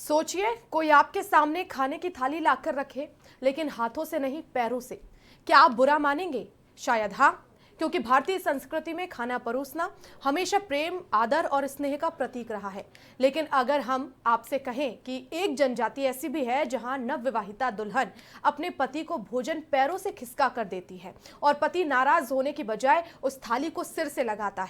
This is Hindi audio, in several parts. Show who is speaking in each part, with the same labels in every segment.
Speaker 1: सोचिए कोई आपके सामने खाने की थाली लाकर रखे, लेकिन हाथों से नहीं पैरों से। क्या आप बुरा मानेंगे? शायद हाँ, क्योंकि भारतीय संस्कृति में खाना परोसना हमेशा प्रेम, आदर और स्नेह का प्रतीक रहा है। लेकिन अगर हम आपसे कहें कि एक जनजाति ऐसी भी है जहां नवविवाहिता दुल्हन अपने पति को भोजन पैरों से खिसका कर देती है और पति नाराज होने की बजाय उस थाली को सिर से लगाता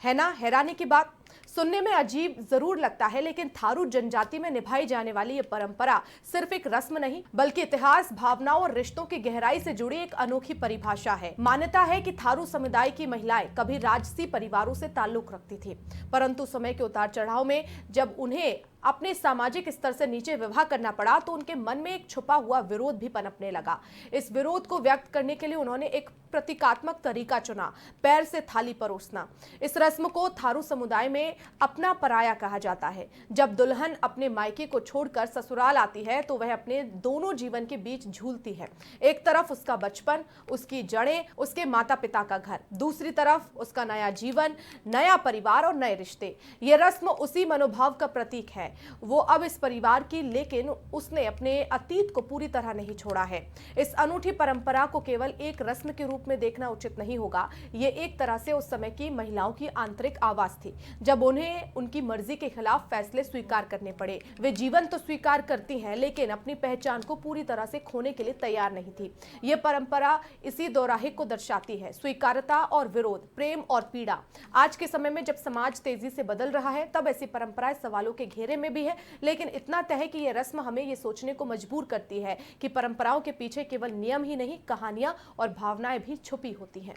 Speaker 1: है ना हैरानी की बात। सुनने में अजीब जरूर लगता है, लेकिन थारू जनजाति में निभाई जाने वाली ये परंपरा सिर्फ एक रस्म नहीं, बल्कि इतिहास, भावनाओं और रिश्तों की गहराई से जुड़ी एक अनोखी परिभाषा है। मान्यता है कि थारू समुदाय की महिलाएं कभी राजसी परिवारों से ताल्लुक रखती थी, परंतु समय के उतार चढ़ाव में जब उन्हें अपने सामाजिक स्तर से नीचे विवाह करना पड़ा, तो उनके मन में एक छुपा हुआ विरोध भी पनपने लगा। इस विरोध को व्यक्त करने के लिए उन्होंने एक प्रतीकात्मक तरीका चुना, पैर से थाली परोसना। इस रस्म को थारू समुदाय में अपना पराया कहा जाता है। जब दुल्हन अपने मायके को छोड़कर ससुराल आती है, तो वह अपने दोनों जीवन के बीच झूलती है। एक तरफ उसका बचपन, उसकी जड़ें, उसके माता पिता का घर, दूसरी तरफ उसका नया जीवन, नया परिवार और नए रिश्ते। यह रस्म उसी मनोभाव का प्रतीक है। वो अब इस परिवार की, लेकिन उसने अपने अतीत को पूरी तरह नहीं छोड़ा है। इस अनूठी परंपरा को केवल एक रस्म के रूप में देखना उचित नहीं होगा। ये एक तरह से उस समय की महिलाओं की आंतरिक आवाज थी, जब उन्हें उनकी मर्जी के खिलाफ फैसले स्वीकार करने पड़े। वे जीवन तो स्वीकार करती हैं, लेकिन अपनी पहचान को पूरी तरह से खोने के लिए तैयार नहीं थी। ये परंपरा इसी दोराहे को दर्शाती है, स्वीकारता और विरोध, प्रेम और पीड़ा। आज के समय में जब समाज तेजी से बदल रहा है, तब ऐसी परंपराएं सवालों के घेरे में भी है, लेकिन इतना तय है कि यह रस्म हमें यह सोचने को मजबूर करती है कि परंपराओं के पीछे केवल नियम ही नहीं, कहानियां और भावनाएं भी छुपी होती हैं।